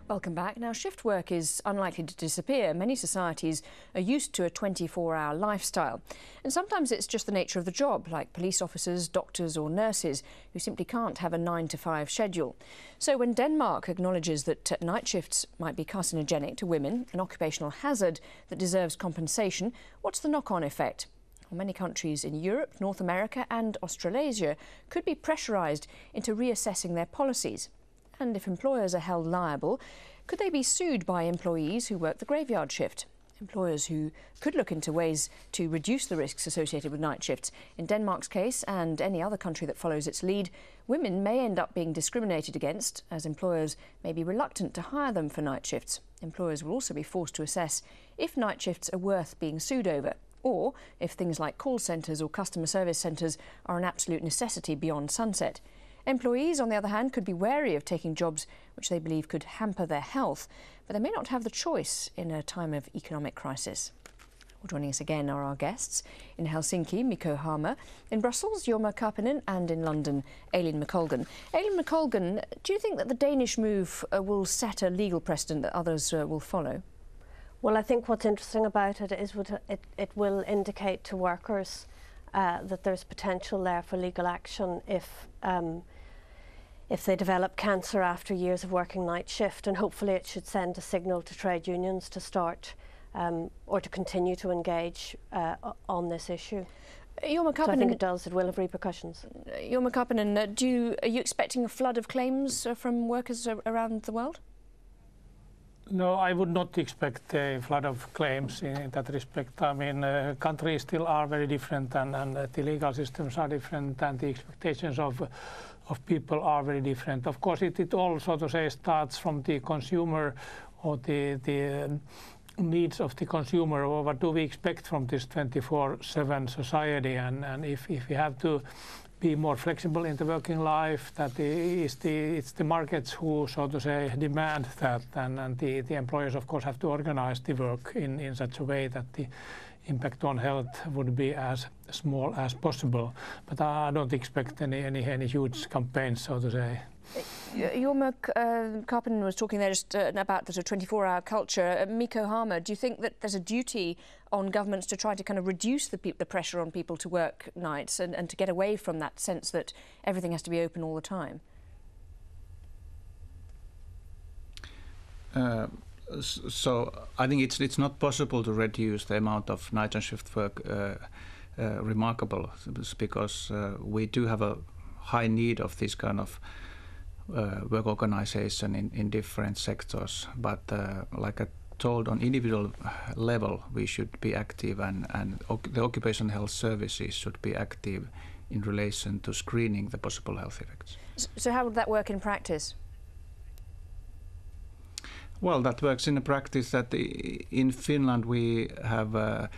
Welcome back. Now, shift work is unlikely to disappear. Many societies are used to a 24-hour lifestyle. And sometimes it's just the nature of the job, like police officers, doctors or nurses, who simply can't have a 9-to-5 schedule. So when Denmark acknowledges that night shifts might be carcinogenic to women, an occupational hazard that deserves compensation, what's the knock-on effect? Well, many countries in Europe, North America and Australasia could be pressurised into reassessing their policies. And if employers are held liable, could they be sued by employees who work the graveyard shift? Employers who could look into ways to reduce the risks associated with night shifts. In Denmark's case, and any other country that follows its lead, women may end up being discriminated against, as employers may be reluctant to hire them for night shifts. Employers will also be forced to assess if night shifts are worth being sued over, or if things like call centres or customer service centres are an absolute necessity beyond sunset. Employees, on the other hand, could be wary of taking jobs which they believe could hamper their health, but they may not have the choice in a time of economic crisis. Well, joining us again are our guests. In Helsinki, Mikko Hammer. In Brussels, Jorma Karppinen. And in London, Aileen McColgan. Aileen McColgan, do you think that the Danish move will set a legal precedent that others will follow? Well, I think what's interesting about it is it will indicate to workers that there's potential there for legal action if they develop cancer after years of working night shift, and hopefully it should send a signal to trade unions to start or to continue to engage on this issue. So I think it does, it will have repercussions. Jorma Karppinen, are you expecting a flood of claims from workers around the world? No, I would not expect a flood of claims in that respect. I mean, countries still are very different, and the legal systems are different, and the expectations of people are very different. Of course, it all, so to say, starts from the consumer or the needs of the consumer, or what do we expect from this 24/7 society, and if we have to be more flexible in the working life, that it's the markets who, so to say, demand that, and the employers, of course, have to organize the work in such a way that the impact on health would be as small as possible. But I don't expect any huge campaigns, so to say. Jorma Karppinen was talking there just about the sort of 24-hour culture. Mikko Hammer, do you think that there's a duty on governments to try to kind of reduce the pressure on people to work nights and to get away from that sense that everything has to be open all the time? So I think it's not possible to reduce the amount of night and shift work remarkable, because we do have a high need of this kind of work organization in different sectors. But like I told, on individual level we should be active, and the occupational health services should be active in relation to screening the possible health effects. So how would that work in practice? Well, that works in the practice that in Finland we have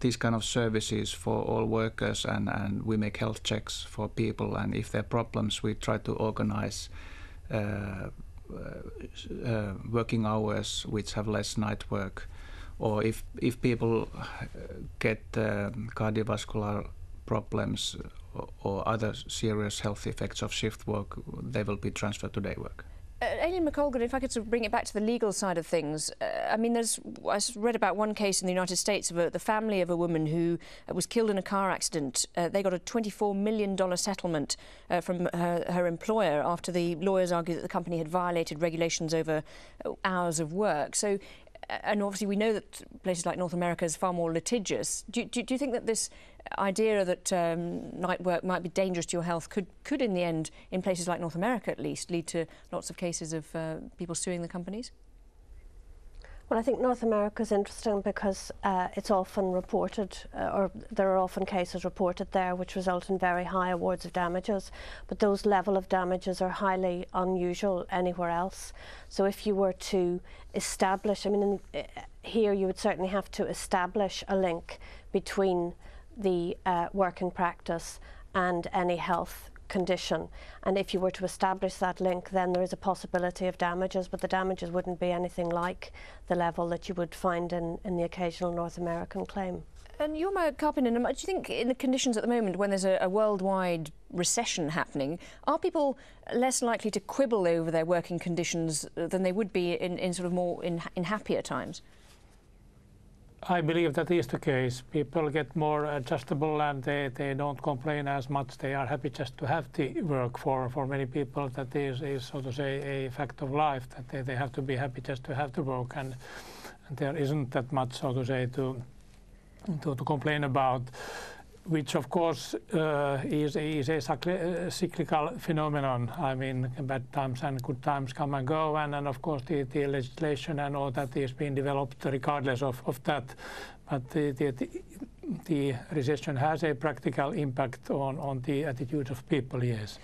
these kind of services for all workers, and we make health checks for people, and if there are problems we try to organize working hours which have less night work, or if people get cardiovascular problems or other serious health effects of shift work, they will be transferred to day work. Aileen McColgan, if I could sort of bring it back to the legal side of things, I mean, I read about one case in the United States of the family of a woman who was killed in a car accident. They got a $24 million settlement from her employer after the lawyers argued that the company had violated regulations over hours of work. So, and obviously we know that places like North America is far more litigious. Do you think that this idea that night work might be dangerous to your health could in the end, in places like North America at least, lead to lots of cases of people suing the companies? Well, I think North America is interesting because it's often reported, or there are often cases reported there which result in very high awards of damages, but those level of damages are highly unusual anywhere else. So if you were to establish, I mean, here you would certainly have to establish a link between the working practice and any health condition, and if you were to establish that link, then there is a possibility of damages, but the damages wouldn't be anything like the level that you would find in the occasional North American claim. And Jorma Karppinen, do you think in the conditions at the moment when there's a worldwide recession happening, are people less likely to quibble over their working conditions than they would be in sort of more in happier times? I believe that is the case. People get more adjustable and they don't complain as much. They are happy just to have the work. For many people that is so to say a fact of life, that they have to be happy just to have the work, and there isn't that much, so to say, to complain about, which of course is a cyclical phenomenon. I mean, bad times and good times come and go, and of course the legislation and all that is being developed regardless of that. But the recession has a practical impact on the attitudes of people, yes.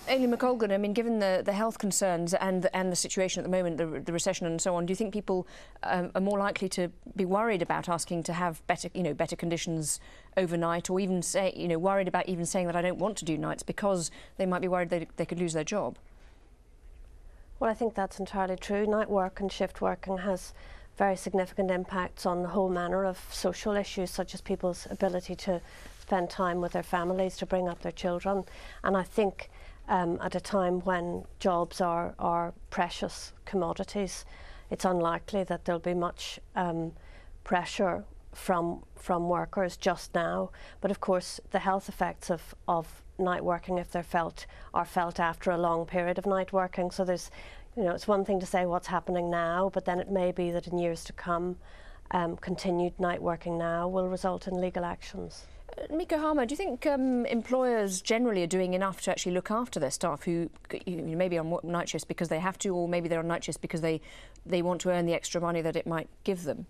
Aileen McColgan, I mean, given the health concerns and the situation at the moment, the recession and so on, do you think people are more likely to be worried about asking to have better conditions overnight, or even say, worried about even saying that I don't want to do nights because they might be worried they could lose their job? Well, I think that's entirely true. Night work and shift working has very significant impacts on the whole manner of social issues, such as people's ability to spend time with their families, to bring up their children. And I think at a time when jobs are precious commodities, it's unlikely that there'll be much pressure from workers just now. But of course, the health effects of night working, if they're felt, are felt after a long period of night working. So there's, it's one thing to say what's happening now, but then it may be that in years to come, continued night working now will result in legal actions. Mikko Harma, do you think employers generally are doing enough to actually look after their staff who maybe on night shifts because they have to, or maybe they're on night shifts because they want to earn the extra money that it might give them?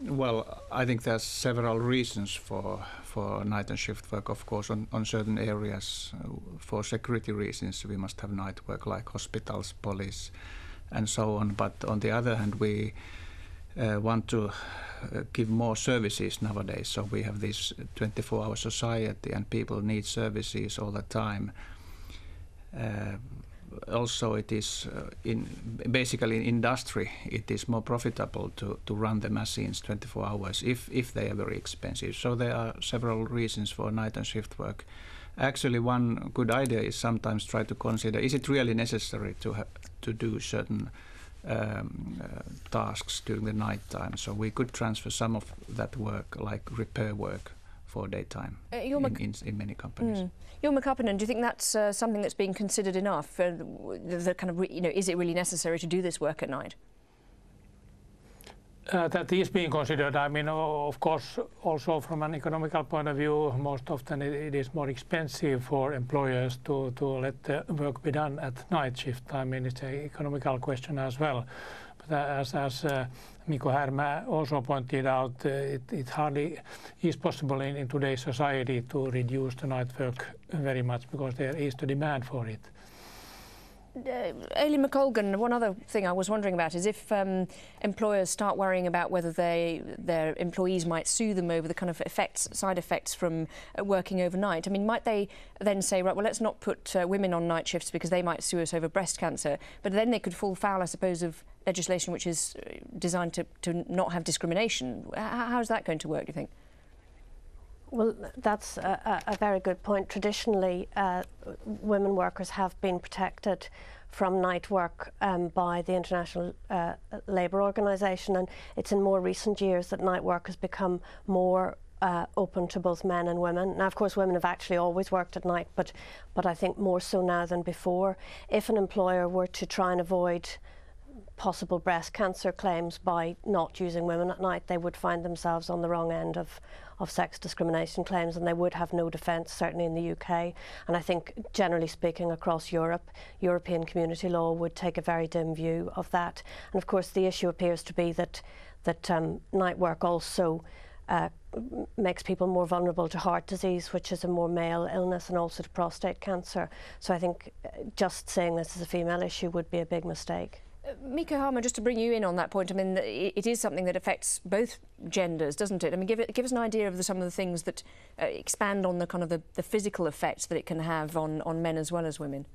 Well, I think there's several reasons for night and shift work. Of course, on certain areas, for security reasons, we must have night work, like hospitals, police, and so on. But on the other hand, we want to give more services nowadays. So we have this 24-hour society, and people need services all the time. Also, it is basically in industry, it is more profitable to run the machines 24 hours if they are very expensive. So there are several reasons for night and shift work. Actually, one good idea is sometimes try to consider, is it really necessary to do certain tasks during the night time? So we could transfer some of that work, like repair work, for daytime in many companies. Jorma Karppinen, do you think that's something that's being considered enough? The kind of, is it really necessary to do this work at night? That is being considered. I mean, of course, also from an economical point of view, most often it is more expensive for employers to let the work be done at night shift. I mean, it's an economical question as well. But as Mikko Harma also pointed out, it hardly is possible in today's society to reduce the night work very much because there is the demand for it. Aileen McColgan, one other thing I was wondering about is if employers start worrying about whether their employees might sue them over the kind of side effects from working overnight. I mean, might they then say, right, well, let's not put women on night shifts because they might sue us over breast cancer, but then they could fall foul, I suppose, of legislation which is designed to not have discrimination. How is that going to work, do you think? Well, that's a very good point. Traditionally, women workers have been protected from night work by the International Labour Organization, and it's in more recent years that night work has become more open to both men and women. Now, of course, women have actually always worked at night, but I think more so now than before. If an employer were to try and avoid possible breast cancer claims by not using women at night, they would find themselves on the wrong end of sex discrimination claims, and they would have no defence, certainly in the UK. And I think, generally speaking, across Europe, European community law would take a very dim view of that. And of course, the issue appears to be that night work also makes people more vulnerable to heart disease, which is a more male illness, and also to prostate cancer. So I think just saying this is a female issue would be a big mistake. Mikko Harma, just to bring you in on that point, I mean, it is something that affects both genders, doesn't it? I mean, give us an idea of some of the things that expand on the kind of the physical effects that it can have on men as well as women.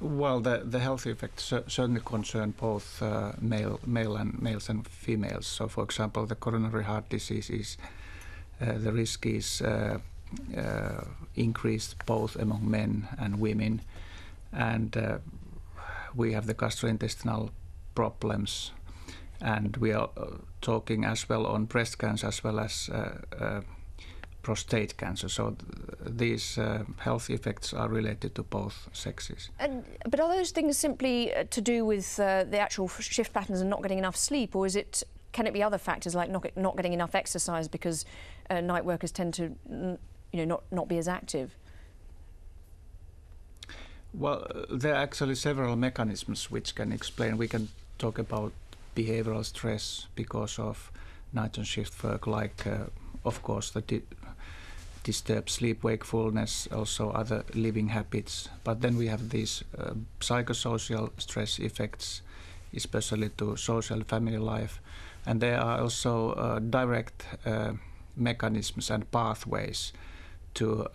Well, the health effects certainly concern both males and females. So, for example, the coronary heart disease is the risk is increased both among men and women, and we have the gastrointestinal problems, and we are talking as well on breast cancer as well as prostate cancer. So these health effects are related to both sexes. But are those things simply to do with the actual shift patterns and not getting enough sleep, or can it be other factors like not getting enough exercise because night workers tend to not be as active? Well, there are actually several mechanisms which can explain. We can talk about behavioral stress because of night and shift work, like of course the disturbed sleep wakefulness, also other living habits. But then we have these psychosocial stress effects, especially to social family life. And there are also direct mechanisms and pathways to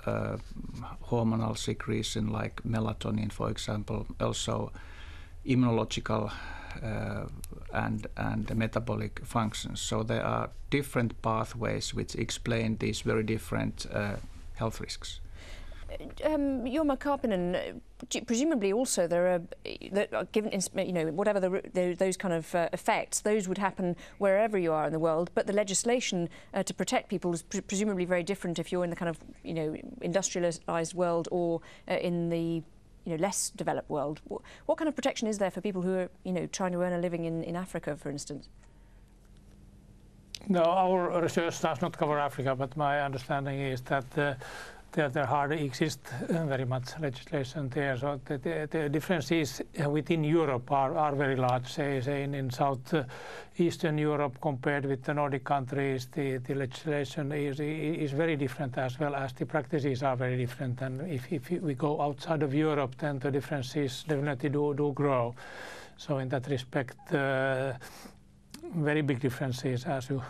hormonal secretion like melatonin, for example, also immunological and metabolic functions. So there are different pathways which explain these very different health risks. Jorma Karppinen, presumably also there are given whatever those kind of effects, those would happen wherever you are in the world. But the legislation to protect people is presumably very different if you're in the kind of industrialised world or in the less developed world. What kind of protection is there for people who are trying to earn a living in Africa, for instance? No, our research does not cover Africa, but my understanding is that there hardly exists very much legislation there. So the differences within Europe are very large. Say in South Eastern Europe compared with the Nordic countries, the legislation is very different, as well as the practices are very different. And if we go outside of Europe, then the differences definitely do grow. So in that respect, very big differences, as you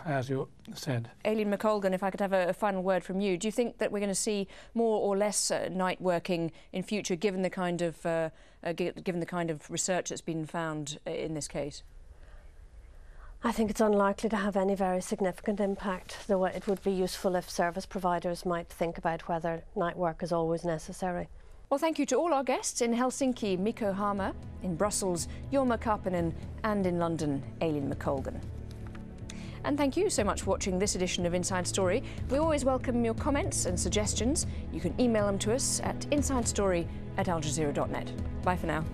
said. Aileen McColgan, if I could have a final word from you, do you think that we're going to see more or less night working in future, given the kind of research that's been found in this case? I think it's unlikely to have any very significant impact, though it would be useful if service providers might think about whether night work is always necessary. Well, thank you to all our guests in Helsinki, Mikko Hammer, in Brussels, Jorma Karppinen, and in London, Aileen McColgan. And thank you so much for watching this edition of Inside Story. We always welcome your comments and suggestions. You can email them to us at insidestory@aljazeera.net. Bye for now.